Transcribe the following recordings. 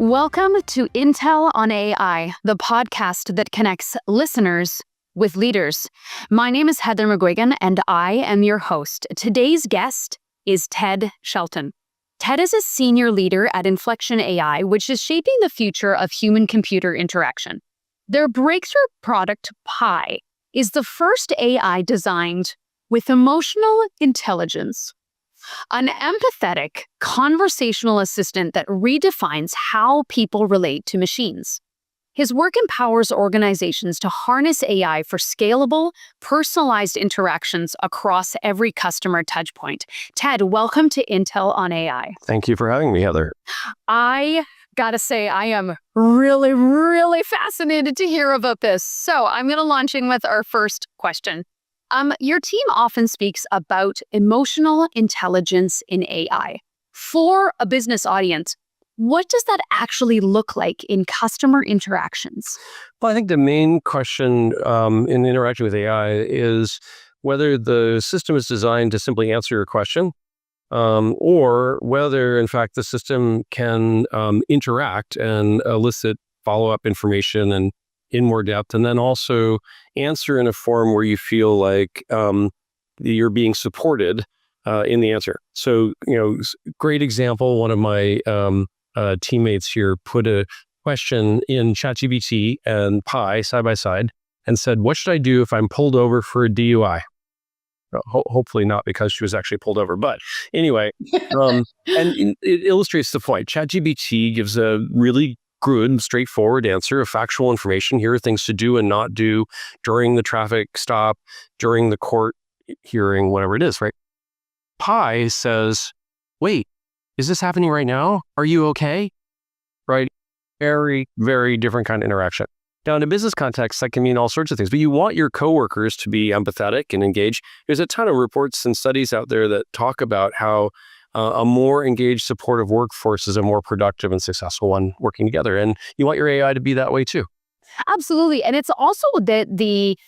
Welcome to Intel on AI, the podcast that connects listeners with leaders. My name is Heather McGuigan, and I am your host. Today's guest is Ted Shelton. Ted is a senior leader at Inflection AI, which is shaping the future of human-computer interaction. Their breakthrough product, Pi, is the first AI designed with emotional intelligence. An empathetic conversational assistant that redefines how people relate to machines. His work empowers organizations to harness AI for scalable, personalized interactions across every customer touchpoint. Ted, welcome to Intel on AI. Thank you for having me, Heather. I gotta say, I am really fascinated to hear about this. So I'm going to launch in with our first question. Your team often speaks about emotional intelligence in AI. For a business audience, what does that actually look like in customer interactions? Well, I think the main question in interacting with AI is whether the system is designed to simply answer your question, or whether, in fact, the system can interact and elicit follow-up information and in more depth, and then also answer in a form where you feel like you're being supported in the answer. So, great example, one of my teammates here put a question in ChatGPT and Pi side by side and said, what should I do if I'm pulled over for a DUI? Hopefully not because she was actually pulled over. But anyway, and it illustrates the point. ChatGPT gives a really good, straightforward answer of factual information. Here are things to do and not do during the traffic stop, during the court hearing, whatever it is, right? Pi says, wait, is this happening right now? Are you okay? Right? Very, very different kind of interaction. Now, in a business context, that can mean all sorts of things, but you want your coworkers to be empathetic and engaged. There's a ton of reports and studies out there that talk about how a more engaged, supportive workforce is a more productive and successful one working together. And you want your AI to be that way too. Absolutely. And it's also that the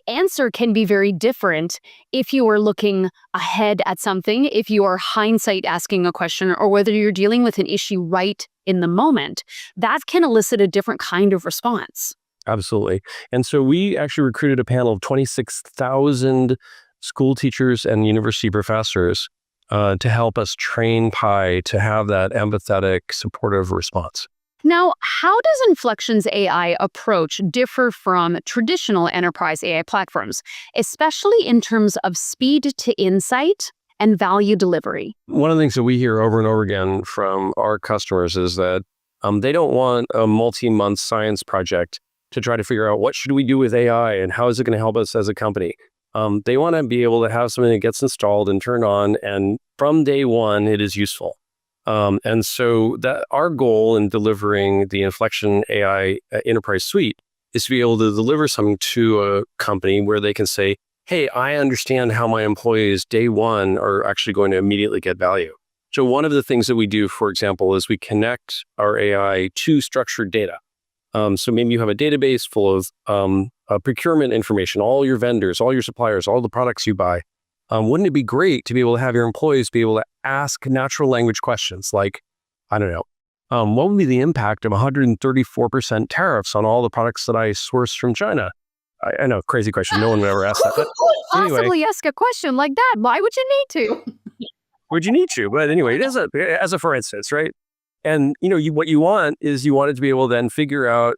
answer can be very different if you are looking ahead at something, if you are hindsight asking a question, or whether you're dealing with an issue right in the moment. That can elicit a different kind of response. Absolutely. And so we actually recruited a panel of 26,000 school teachers and university professors to help us train Pi to have that empathetic, supportive response. Now, how does Inflection's AI approach differ from traditional enterprise AI platforms, especially in terms of speed to insight and value delivery? One of the things that we hear over and over again from our customers is that they don't want a multi-month science project to try to figure out what should we do with AI and how is it going to help us as a company. They want to be able to have something that gets installed and turned on, and from day one, it is useful. And so that our goal in delivering the Inflection AI Enterprise Suite is to be able to deliver something to a company where they can say, hey, I understand how my employees day one are actually going to immediately get value. So one of the things that we do, for example, is we connect our AI to structured data. So maybe you have a database full of procurement information, all your vendors, all your suppliers, all the products you buy. Wouldn't it be great to be able to have your employees be able to ask natural language questions like, I don't know, what would be the impact of 134% tariffs on all the products that I source from China? I know, crazy question. No one would ever ask that. Who would possibly ask a question like that? Why would you need to? Would you need to? But anyway, as a for instance, right? And what you want is you want it to be able to then figure out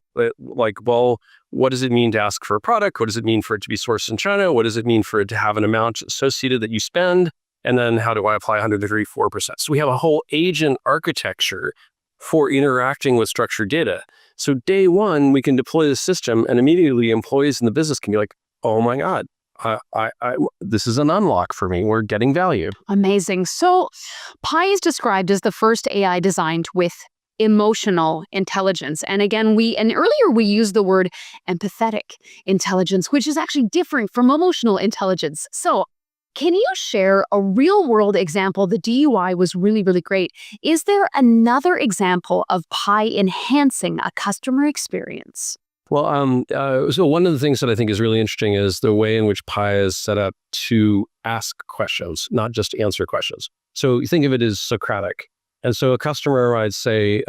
what does it mean to ask for a product? What does it mean for it to be sourced in China? What does it mean for it to have an amount associated that you spend? And then how do I apply 134%? So we have a whole agent architecture for interacting with structured data. So day one, we can deploy the system and immediately employees in the business can be like, oh my God, this is an unlock for me. We're getting value. Amazing. So Pi is described as the first AI designed with emotional intelligence. And again, earlier we used the word empathetic intelligence, which is actually different from emotional intelligence. So can you share a real world example? The DUI was really great. Is there another example of Pi enhancing a customer experience? Well, so one of the things that I think is really interesting is the way in which Pi is set up to ask questions, not just answer questions. So think of it as Socratic. And so a customer might say,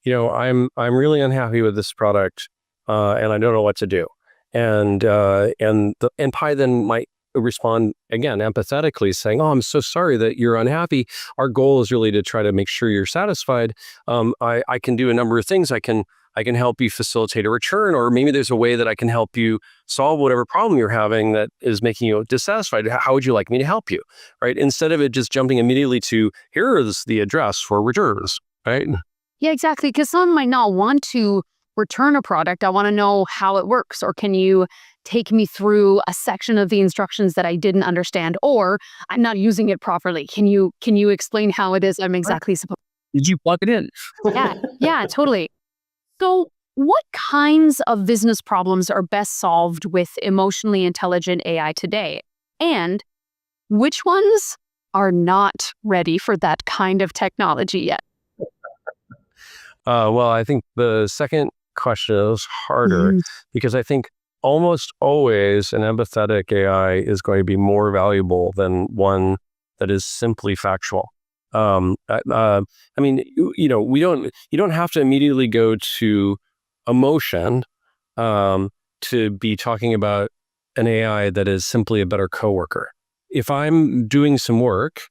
I'm really unhappy with this product, and I don't know what to do. And Pi then might respond again empathetically, saying, "Oh, I'm so sorry that you're unhappy. Our goal is really to try to make sure you're satisfied. I can do a number of things. I can help you facilitate a return, or maybe there's a way that I can help you solve whatever problem you're having that is making you dissatisfied. How would you like me to help you?" Right? Instead of it just jumping immediately to, "Here is the address for returns." Right? Yeah, exactly. Because someone might not want to return a product. I want to know how it works. Or can you take me through a section of the instructions that I didn't understand? Or I'm not using it properly. Can you explain how it is I'm exactly supposed Did you plug it in? Yeah, yeah, totally. So what kinds of business problems are best solved with emotionally intelligent AI today? And which ones are not ready for that kind of technology yet? Well, I think the second question is harder Mhm. because I think almost always an empathetic AI is going to be more valuable than one that is simply factual. I mean, you don't have to immediately go to emotion to be talking about an AI that is simply a better coworker. If I'm doing some work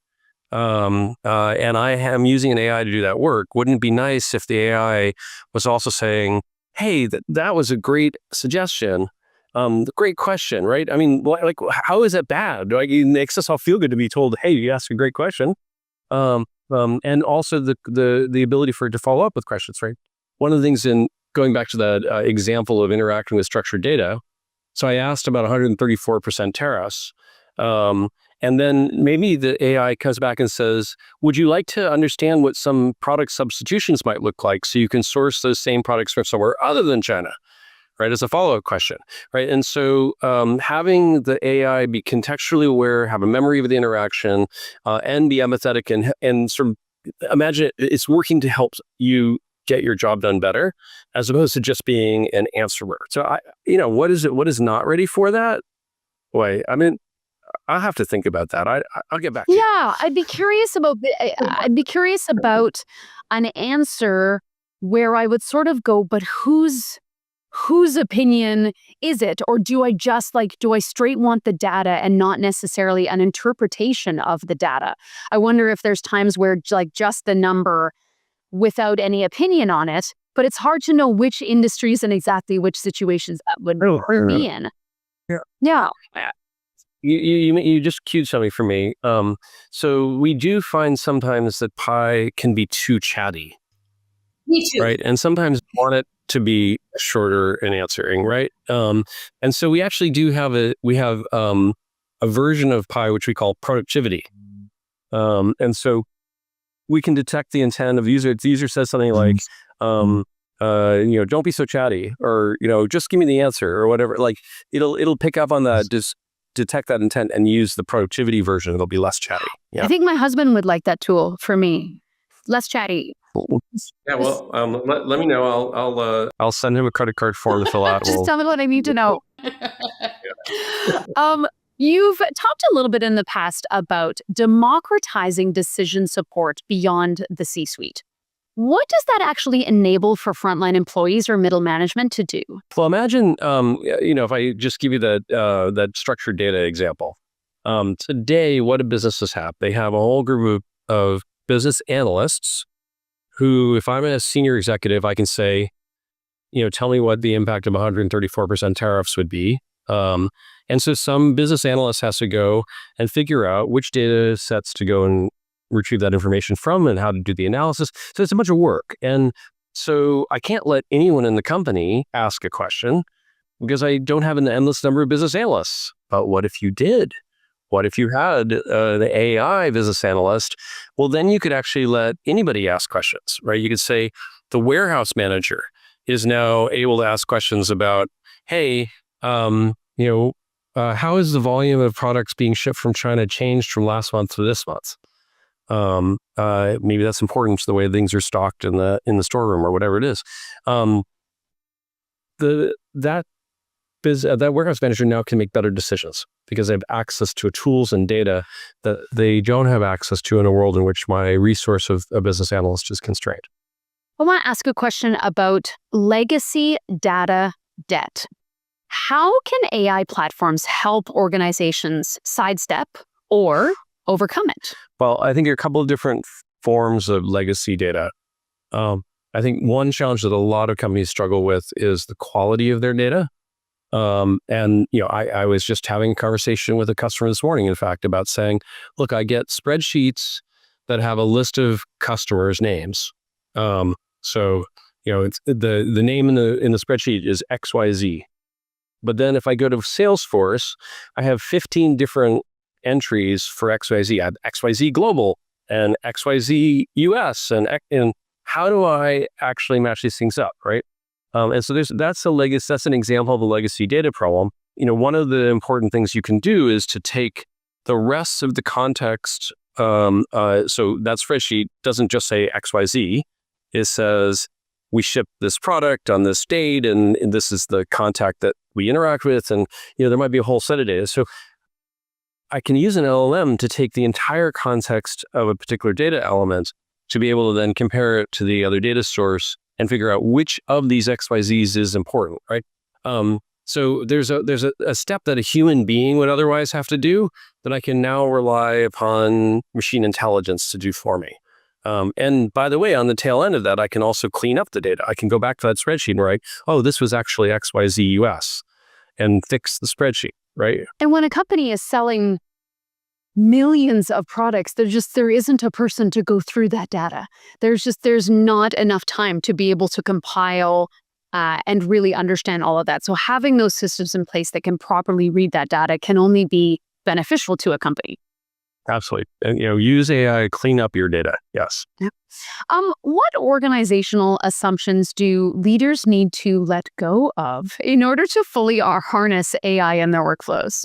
and I am using an AI to do that work, wouldn't it be nice if the AI was also saying, "Hey, that was a great suggestion. Great question," right? I mean, how is it bad? Like, it makes us all feel good to be told, "Hey, you asked a great question." And also the ability for it to follow up with questions, right? One of the things in going back to that example of interacting with structured data, so I asked about 134% tariffs. And then maybe the AI comes back and says, "Would you like to understand what some product substitutions might look like so you can source those same products from somewhere other than China?" Right, as a follow-up question, right? And so having the AI be contextually aware, have a memory of the interaction, and be empathetic and sort of imagine it's working to help you get your job done better, as opposed to just being an answerer. So what is it? What is not ready for that? Boy, I mean, I'll have to think about that. I'll get back to you. Yeah, I'd be curious about an answer where I would sort of go, but whose opinion is it? Or do I straight want the data and not necessarily an interpretation of the data? I wonder if there's times where just the number without any opinion on it, but it's hard to know which industries and exactly which situations that would be in. Yeah. Yeah. You just cued something for me. So we do find sometimes that Pi can be too chatty, Me too. right? And sometimes want it to be shorter in answering, right? And so we actually do have a version of Pi which we call productivity. And so we can detect the intent of the user. If the user says something like, "Don't be so chatty," or "Just give me the answer," or whatever. Like it'll pick up on that, just detect that intent, and use the productivity version. It'll be less chatty. Yeah. I think my husband would like that tool for me. Less chatty. Yeah. Well, let me know. I'll send him a credit card form to fill out. Just tell me what I need to know. You've talked a little bit in the past about democratizing decision support beyond the C-suite. What does that actually enable for frontline employees or middle management to do? Well, imagine, if I just give you that structured data example. Today, what do businesses have? They have a whole group of business analysts who, if I'm a senior executive, I can say, tell me what the impact of 134% tariffs would be. And so some business analyst has to go and figure out which data sets to go and retrieve that information from and how to do the analysis. So it's a bunch of work. And so I can't let anyone in the company ask a question because I don't have an endless number of business analysts. But what if you did? What if you had the AI business analyst? Well, then you could actually let anybody ask questions, right? You could say the warehouse manager is now able to ask questions about, "Hey, how is the volume of products being shipped from China changed from last month to this month? Maybe that's important to the way things are stocked in the storeroom or whatever it is." That warehouse manager now can make better decisions because they have access to tools and data that they don't have access to in a world in which my resource of a business analyst is constrained. I want to ask a question about legacy data debt. How can AI platforms help organizations sidestep or overcome it? Well, I think there are a couple of different forms of legacy data. Um, I think one challenge that a lot of companies struggle with is the quality of their data. I was just having a conversation with a customer this morning, in fact, about saying, look, I get spreadsheets that have a list of customers' names. It's the name in the spreadsheet is XYZ. But then if I go to Salesforce, I have 15 different entries for XYZ. I have XYZ Global and XYZ US, and how do I actually match these things up, right? And so that's an example of a legacy data problem. One of the important things you can do is to take the rest of the context. So that spreadsheet doesn't just say XYZ. It says we ship this product on this date, and this is the contact that we interact with, and there might be a whole set of data. So I can use an LLM to take the entire context of a particular data element to be able to then compare it to the other data source and figure out which of these XYZs is important, right? So there's a step that a human being would otherwise have to do that I can now rely upon machine intelligence to do for me. And by the way, on the tail end of that, I can also clean up the data. I can go back to that spreadsheet and write, oh, this was actually XYZ US, and fix the spreadsheet, right? And when a company is selling millions of products, there isn't a person to go through that data. There's not enough time to be able to compile and really understand all of that. So having those systems in place that can properly read that data can only be beneficial to a company. Absolutely. And, use AI, clean up your data. Yes. Yeah. What organizational assumptions do leaders need to let go of in order to fully harness AI in their workflows?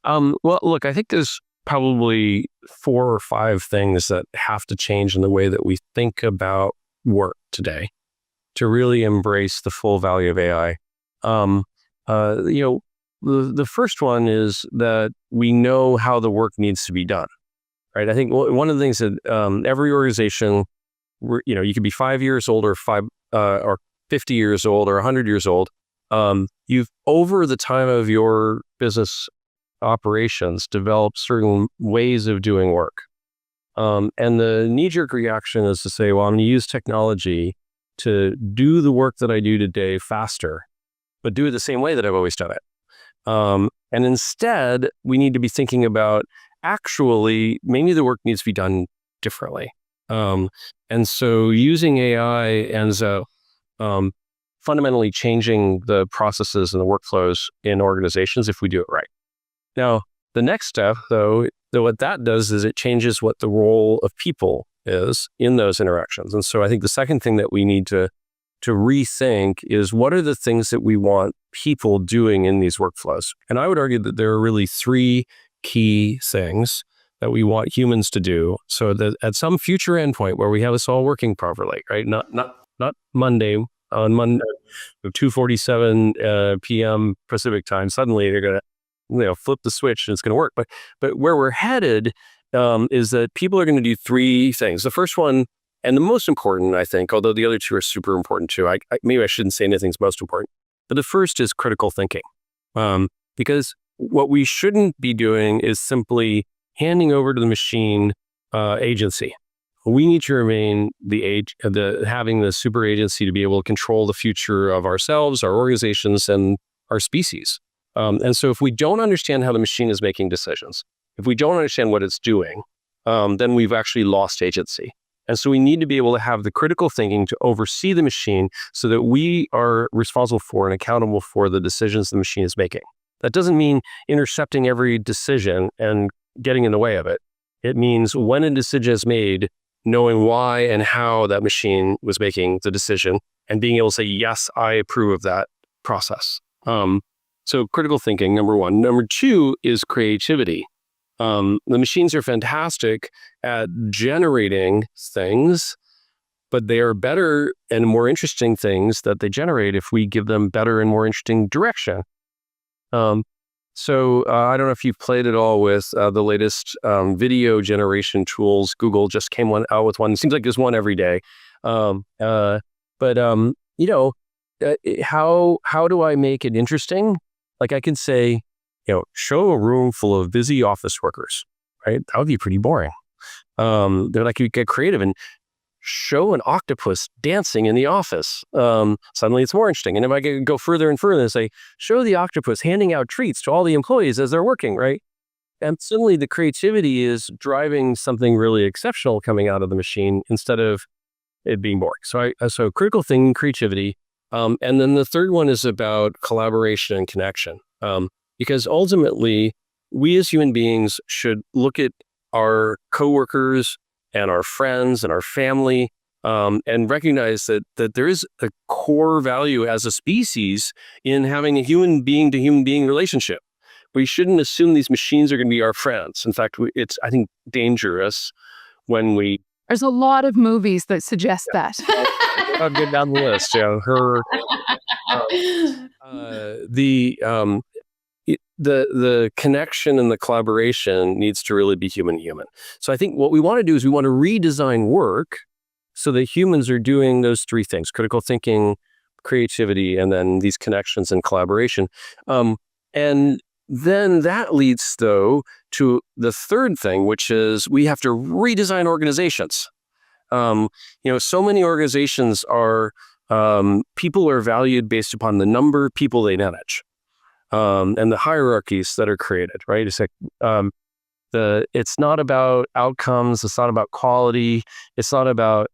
Well, look, I think there's probably 4 or 5 things that have to change in the way that we think about work today to really embrace the full value of AI. The first one is that we know how the work needs to be done, right? I think one of the things that every organization, you could be 5 years old or 50 years old or 100 years old. You've, over the time of your business operations, developed certain ways of doing work. And the knee-jerk reaction is to say, well, I'm going to use technology to do the work that I do today faster, but do it the same way that I've always done it. And instead, we need to be thinking about actually, maybe the work needs to be done differently. And so using AI ends up fundamentally changing the processes and the workflows in organizations if we do it right. Now, the next step, though, what that does is it changes what the role of people is in those interactions. And so I think the second thing that we need to rethink is, what are the things that we want people doing in these workflows? And I would argue that there are really 3 key things that we want humans to do, so that at some future endpoint where we have us all working properly, right? Not Monday, on Monday, 2:47 p.m. Pacific time, suddenly they're going to flip the switch and it's going to work. But where we're headed is that people are going to do 3 things. The first one, and the most important, I think, although the other 2 are super important too. Maybe I shouldn't say anything's most important, but the first is critical thinking. Because what we shouldn't be doing is simply handing over to the machine agency. We need to remain having the super agency to be able to control the future of ourselves, our organizations, and our species. And so if we don't understand how the machine is making decisions, if we don't understand what it's doing, then we've actually lost agency. And so we need to be able to have the critical thinking to oversee the machine so that we are responsible for and accountable for the decisions the machine is making. That doesn't mean intercepting every decision and getting in the way of it. It means when a decision is made, knowing why and how that machine was making the decision and being able to say, yes, I approve of that process. So critical thinking, number 1. Number 2 is creativity. The machines are fantastic at generating things, but they are better and more interesting things that they generate if we give them better and more interesting direction. So I don't know if you've played at all with the latest video generation tools. Google just came out with one. It seems like there's one every day. How do I make it interesting? Like I can say, show a room full of busy office workers, right? That would be pretty boring. They're like, you get creative and show an octopus dancing in the office. Suddenly it's more interesting. And if I could go further and further and say, show the octopus handing out treats to all the employees as they're working, right? And suddenly the creativity is driving something really exceptional coming out of the machine instead of it being boring. So critical thinking, creativity. And then the third one is about collaboration and connection. Because ultimately, we as human beings should look at our coworkers and our friends and our family and recognize that there is a core value as a species in having a human being to human being relationship. We shouldn't assume these machines are going to be our friends. In fact, it's, I think, dangerous when we... There's a lot of movies that suggest that. I'll get down the list. The connection and the collaboration needs to really be human to human. So I think what we want to do is we want to redesign work so that humans are doing those three things: critical thinking, creativity, and then these connections and collaboration. And then that leads, though, to the third thing, which is we have to redesign organizations. So many organizations are, people are valued based upon the number of people they manage. And the hierarchies that are created, right? It's like, it's not about outcomes. It's not about quality. It's not about,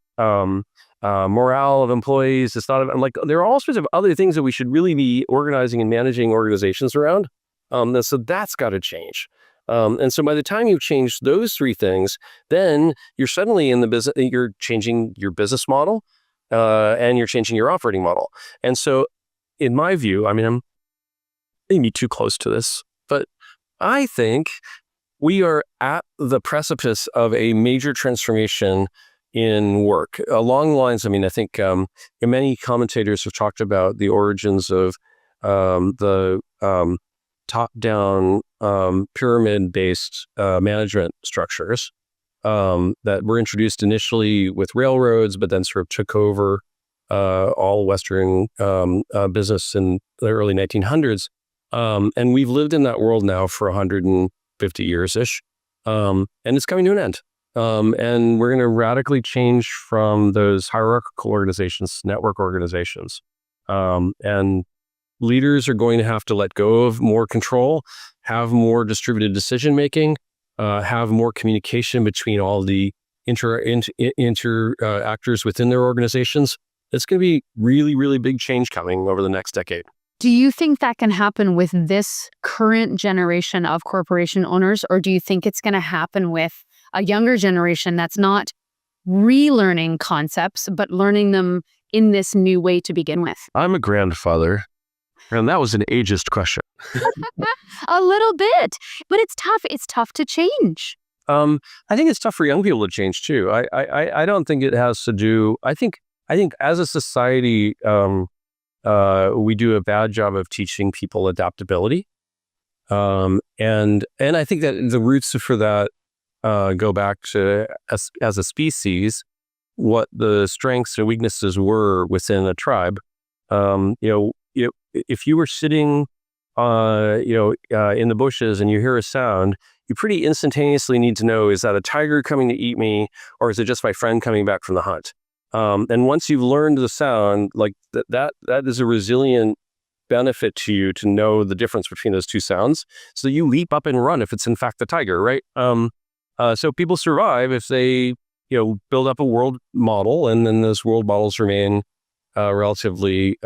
morale of employees. It's not about, like, there are all sorts of other things that we should really be organizing and managing organizations around. So that's got to change. And so by the time you've changed those three things, then you're suddenly in the business, you're changing your business model, and you're changing your operating model. And so in my view, I mean, I'm maybe too close to this, but I think we are at the precipice of a major transformation in work. Along the lines, I mean, I think many commentators have talked about the origins of the top-down pyramid-based management structures that were introduced initially with railroads, but then sort of took over all Western business in the early 1900s. And we've lived in that world now for 150 years-ish, and it's coming to an end. And we're going to radically change from those hierarchical organizations to network organizations. And leaders are going to have to let go of more control, have more distributed decision-making, have more communication between all the actors within their organizations. It's going to be really, really big change coming over the next decade. Do you think that can happen with this current generation of corporation owners, or do you think it's going to happen with a younger generation that's not relearning concepts, but learning them in this new way to begin with? I'm a grandfather, and that was an ageist question. A little bit, but it's tough. It's tough to change. I think it's tough for young people to change too. I don't think it has to do. I think as a society, we do a bad job of teaching people adaptability, and I think that the roots for that go back to as a species, what the strengths and weaknesses were within a tribe. If you were sitting, in the bushes and you hear a sound, you pretty instantaneously need to know, is that a tiger coming to eat me, or is it just my friend coming back from the hunt? And once you've learned the sound, like that is a resilient benefit to you to know the difference between those two sounds. So you leap up and run if it's in fact the tiger, right? So people survive if they, build up a world model, and then those world models remain relatively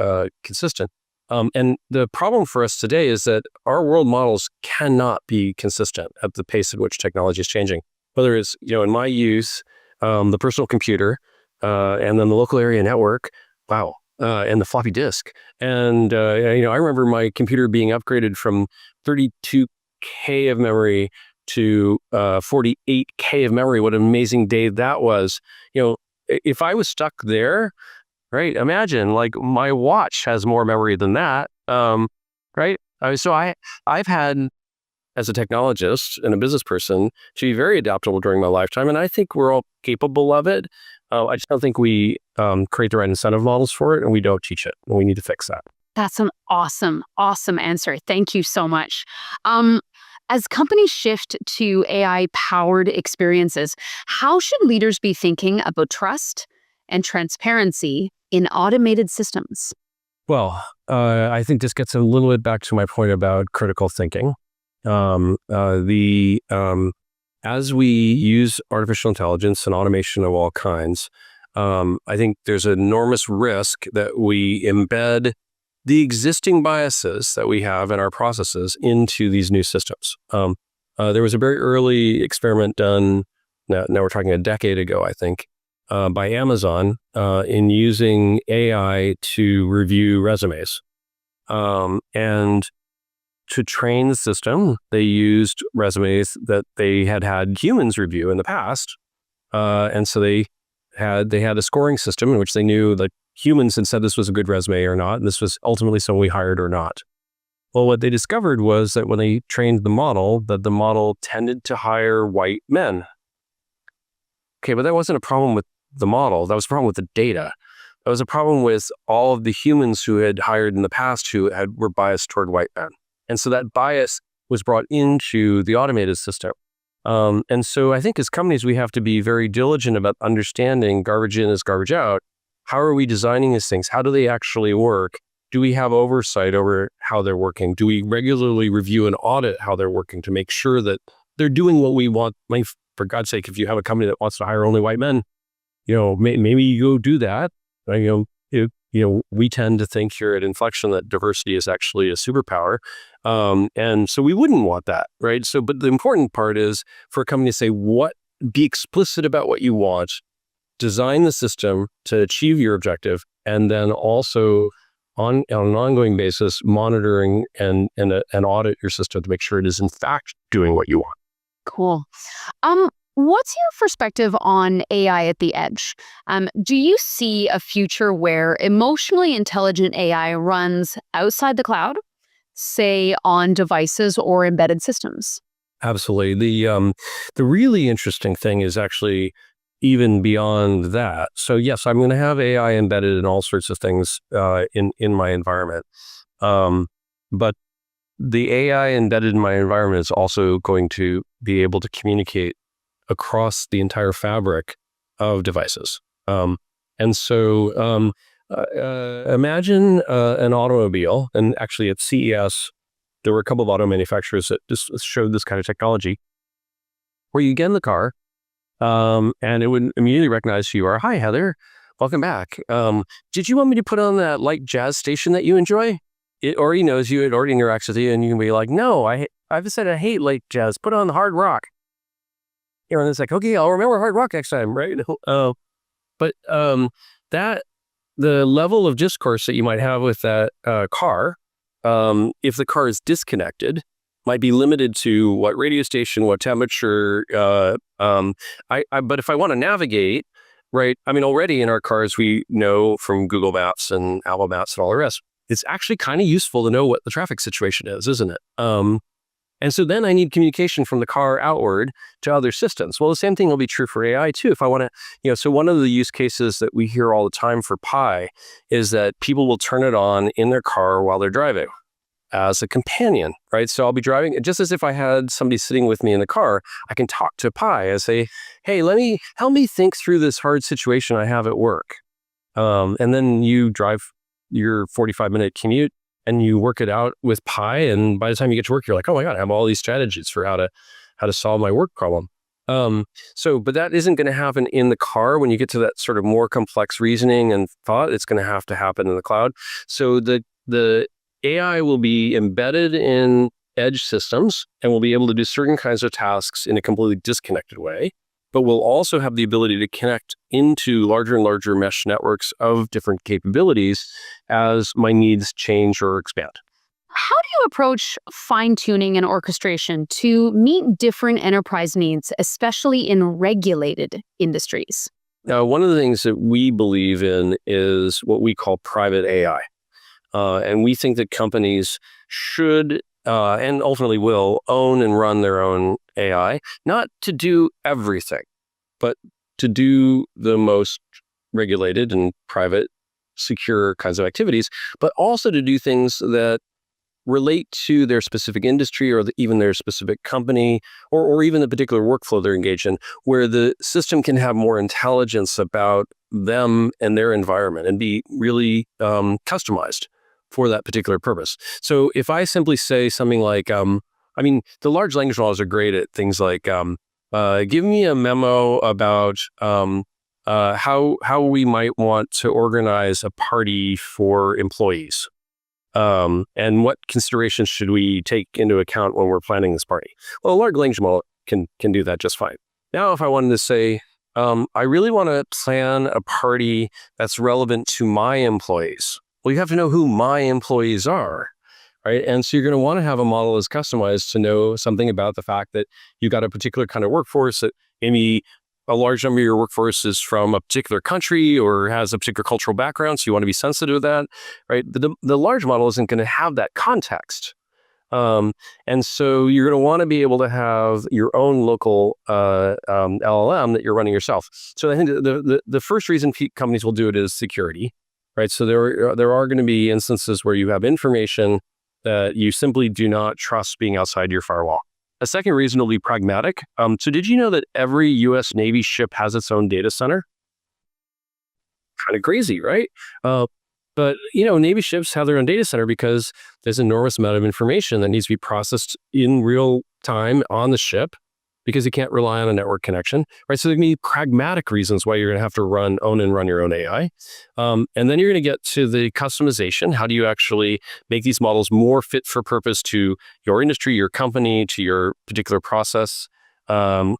consistent. And the problem for us today is that our world models cannot be consistent at the pace at which technology is changing. Whether it's, in my youth, the personal computer, and then the local area network, wow, and the floppy disk. And, I remember my computer being upgraded from 32K of memory to 48K of memory. What an amazing day that was. If I was stuck there, right, imagine, like, my watch has more memory than that, right? So I've had as a technologist and a business person to be very adaptable during my lifetime. And I think we're all capable of it. I just don't think we create the right incentive models for it, and we don't teach it. And we need to fix that. That's an awesome, awesome answer. Thank you so much. As companies shift to AI-powered experiences, how should leaders be thinking about trust and transparency in automated systems? Well, I think this gets a little bit back to my point about critical thinking. As we use artificial intelligence and automation of all kinds, I think there's an enormous risk that we embed the existing biases that we have in our processes into these new systems. There was a very early experiment done, now we're talking a decade ago, I think, by Amazon in using AI to review resumes. And to train the system, they used resumes that they had humans review in the past. And so they had a scoring system in which they knew that humans had said this was a good resume or not, and this was ultimately someone we hired or not. Well, what they discovered was that when they trained the model, that the model tended to hire white men. Okay, but that wasn't a problem with the model. That was a problem with the data. That was a problem with all of the humans who had hired in the past who were biased toward white men. And so that bias was brought into the automated system. And so I think as companies, we have to be very diligent about understanding garbage in is garbage out. How are we designing these things? How do they actually work? Do we have oversight over how they're working? Do we regularly review and audit how they're working to make sure that they're doing what we want? I mean, for God's sake, if you have a company that wants to hire only white men, maybe you go do that. We tend to think here at Inflection that diversity is actually a superpower. And so we wouldn't want that, right? So, but the important part is for a company to say, be explicit about what you want, design the system to achieve your objective, and then also on an ongoing basis, monitoring and audit your system to make sure it is in fact doing what you want. Cool. What's your perspective on AI at the edge? Do you see a future where emotionally intelligent AI runs outside the cloud, say on devices or embedded systems? Absolutely. The really interesting thing is actually even beyond that. So yes, I'm going to have AI embedded in all sorts of things in my environment. But the AI embedded in my environment is also going to be able to communicate across the entire fabric of devices. And so imagine an automobile, and actually at CES, there were a couple of auto manufacturers that just showed this kind of technology, where you get in the car, and it would immediately recognize who you are. Hi, Heather. Welcome back. Did you want me to put on that light jazz station that you enjoy? It already knows you. It already interacts with you, and you can be like, no, I've said I hate light jazz. Put on the hard rock. And it's like, okay, I'll remember hard rock next time, right? But the level of discourse that you might have with that car, if the car is disconnected, might be limited to what radio station, what temperature. But if I want to navigate, right? I mean, already in our cars, we know from Google Maps and Apple Maps and all the rest, it's actually kind of useful to know what the traffic situation is, isn't it? And so then I need communication from the car outward to other systems. Well, the same thing will be true for AI too. If I want to, so one of the use cases that we hear all the time for Pi is that people will turn it on in their car while they're driving as a companion, right? So I'll be driving, just as if I had somebody sitting with me in the car, I can talk to Pi and say, hey, help me think through this hard situation I have at work. And then you drive your 45-minute commute and you work it out with Pi, and by the time you get to work, you're like, oh my God, I have all these strategies for how to solve my work problem. But that isn't going to happen in the car. When you get to that sort of more complex reasoning and thought, it's going to happen in the cloud. So the AI will be embedded in edge systems and will be able to do certain kinds of tasks in a completely disconnected way, but we'll also have the ability to connect into larger and larger mesh networks of different capabilities as my needs change or expand. How do you approach fine-tuning and orchestration to meet different enterprise needs, especially in regulated industries? Now, one of the things that we believe in is what we call private AI. And we think that companies should and ultimately will own and run their own AI, not to do everything, but to do the most regulated and private, secure kinds of activities, but also to do things that relate to their specific industry or even their specific company or even the particular workflow they're engaged in, where the system can have more intelligence about them and their environment and be really customized for that particular purpose. So if I simply say something like, the large language models are great at things like, give me a memo about how we might want to organize a party for employees. And what considerations should we take into account when we're planning this party? Well, a large language model can do that just fine. Now, if I wanted to say, I really want to plan a party that's relevant to my employees. Well, you have to know who my employees are, right? And so you're going to want to have a model that's customized to know something about the fact that you've got a particular kind of workforce that maybe a large number of your workforce is from a particular country or has a particular cultural background, so you want to be sensitive to that, right? The large model isn't going to have that context. And so you're going to want to be able to have your own local LLM that you're running yourself. So I think the first reason companies will do it is security, right? So there are going to be instances where you have information that you simply do not trust being outside your firewall. A second reason will be pragmatic. So did you know that every U.S. Navy ship has its own data center? Kind of crazy, right? But Navy ships have their own data center because there's an enormous amount of information that needs to be processed in real time on the ship because you can't rely on a network connection, right? So there can be pragmatic reasons why you're going to have to own and run your own AI. And then you're going to get to the customization. How do you actually make these models more fit for purpose to your industry, your company, to your particular process? And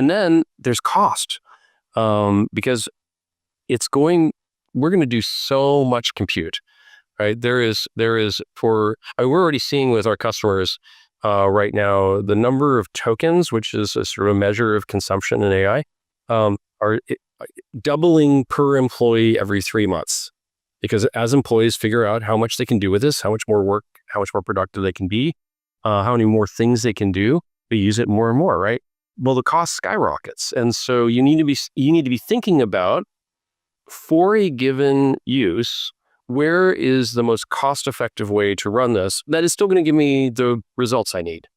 then there's cost because we're going to do so much compute, right? We're already seeing with our customers right now, the number of tokens, which is a sort of a measure of consumption in AI, are doubling per employee every 3 months. Because as employees figure out how much they can do with this, how much more work, how much more productive they can be, how many more things they can do, they use it more and more, right? Well, the cost skyrockets. And so you need to be thinking about, for a given use, where is the most cost-effective way to run this that is still going to give me the results I need?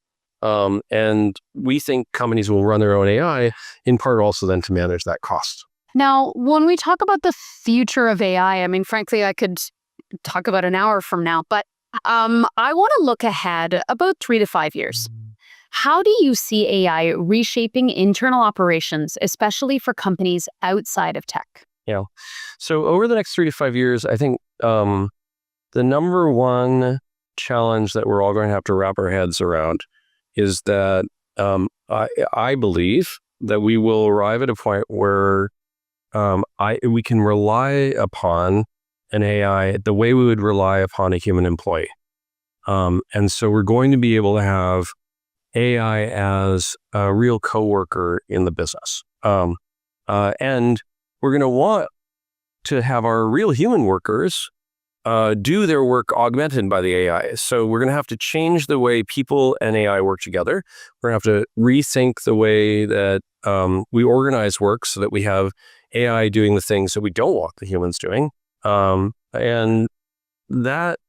And we think companies will run their own AI in part also then to manage that cost. Now, when we talk about the future of AI, I mean, frankly, I could talk about an hour from now, but I want to look ahead about 3 to 5 years. How do you see AI reshaping internal operations, especially for companies outside of tech? Yeah. So over the next 3 to 5 years, I think the number one challenge that we're all going to have to wrap our heads around is that I believe that we will arrive at a point where we can rely upon an AI the way we would rely upon a human employee. And so we're going to be able to have AI as a real coworker in the business. And we're going to want to have our real human workers do their work augmented by the AI. So we're going to have to change the way people and AI work together. We're going to have to rethink the way that we organize work so that we have AI doing the things that we don't want the humans doing. And that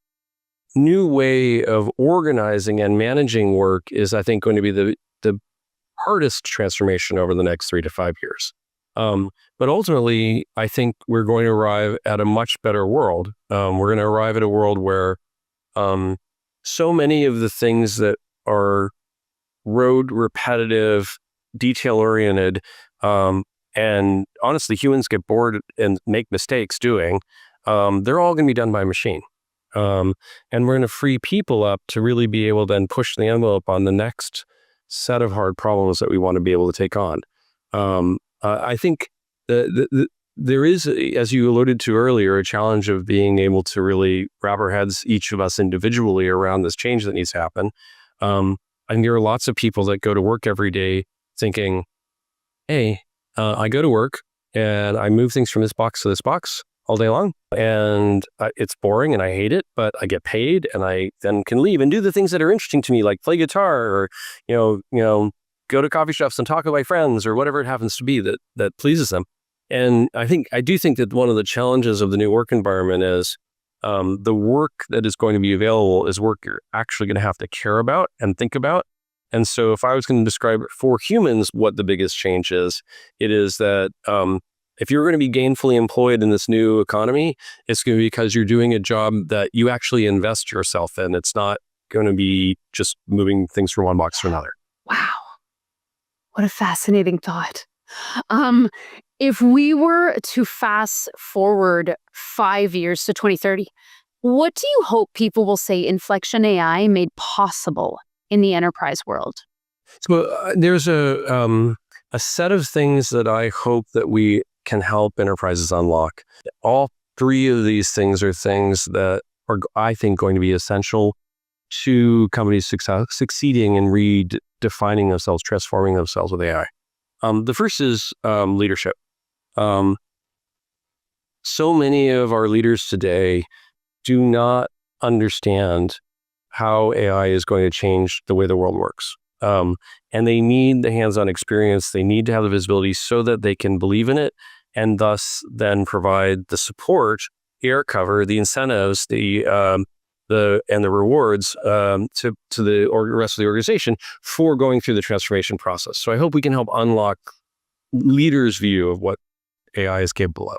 new way of organizing and managing work is, I think, going to be the hardest transformation over the next 3 to 5 years. But ultimately, I think we're going to arrive at a much better world. We're going to arrive at a world where so many of the things that are rote, repetitive, detail-oriented, and honestly, humans get bored and make mistakes doing, they're all going to be done by machine. And we're going to free people up to really be able to then push the envelope on the next set of hard problems that we want to be able to take on. I think there is, as you alluded to earlier, a challenge of being able to really wrap our heads, each of us individually, around this change that needs to happen. I think there are lots of people that go to work every day thinking, hey, I go to work and I move things from this box to this box. all day long, and it's boring and I hate it, but I get paid, and I then can leave and do the things that are interesting to me, like play guitar or go to coffee shops and talk with my friends or whatever it happens to be that pleases them. And I do think that one of the challenges of the new work environment is the work that is going to be available is work you're actually going to have to care about and think about. And so if I was going to describe it for humans, what the biggest change is, it is that if you're going to be gainfully employed in this new economy, it's going to be because you're doing a job that you actually invest yourself in. It's not going to be just moving things from one box to another. Wow. What a fascinating thought. If we were to fast forward 5 years to 2030, what do you hope people will say Inflection AI made possible in the enterprise world? So there's a set of things that I hope that we can help enterprises unlock. All three of these things are things that are, I think, going to be essential to companies succeeding in redefining themselves, transforming themselves with AI. The first is leadership. So many of our leaders today do not understand how AI is going to change the way the world works. And they need the hands-on experience. They need to have the visibility so that they can believe in it and thus then provide the support, air cover, the incentives, and the rewards to the rest of the organization for going through the transformation process. So I hope we can help unlock leaders' view of what AI is capable of.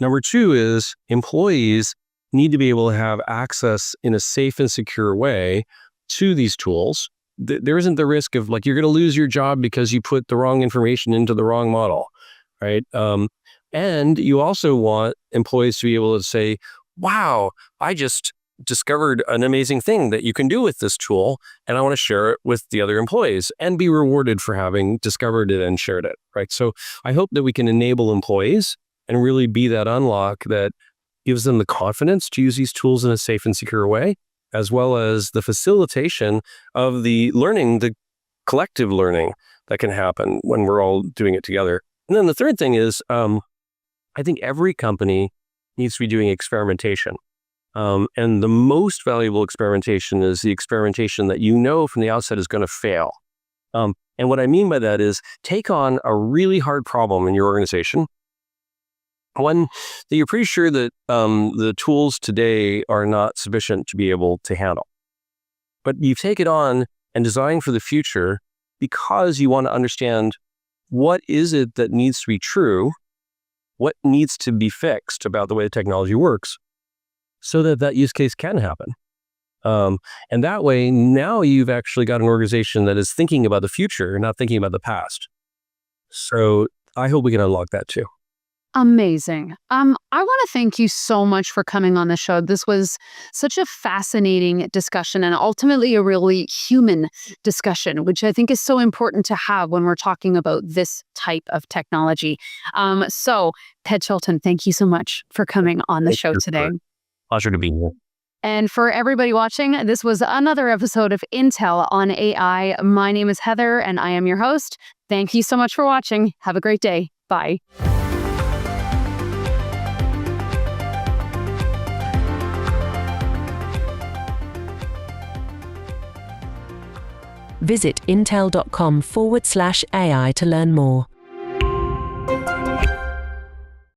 Number two is employees need to be able to have access in a safe and secure way to these tools. There isn't the risk of you're going to lose your job because you put the wrong information into the wrong model, right? And you also want employees to be able to say, wow, I just discovered an amazing thing that you can do with this tool, and I want to share it with the other employees and be rewarded for having discovered it and shared it, right? So I hope that we can enable employees and really be that unlock that gives them the confidence to use these tools in a safe and secure way, as well as the facilitation of the learning, the collective learning that can happen when we're all doing it together. And then the third thing is, I think every company needs to be doing experimentation. And the most valuable experimentation is the experimentation that from the outset is going to fail. And what I mean by that is take on a really hard problem in your organization, one that you're pretty sure that the tools today are not sufficient to be able to handle. But you take it on and design for the future because you want to understand what is it that needs to be true, what needs to be fixed about the way the technology works, so that use case can happen. And that way, now you've actually got an organization that is thinking about the future, not thinking about the past. So I hope we can unlock that too. Amazing. I want to thank you so much for coming on the show. This was such a fascinating discussion and ultimately a really human discussion, which I think is so important to have when we're talking about this type of technology. So, Ted Shelton, thank you so much for coming on the show today. Pleasure to be here. And for everybody watching, this was another episode of Intel on AI. My name is Heather, and I am your host. Thank you so much for watching. Have a great day. Bye. Visit intel.com/AI to learn more.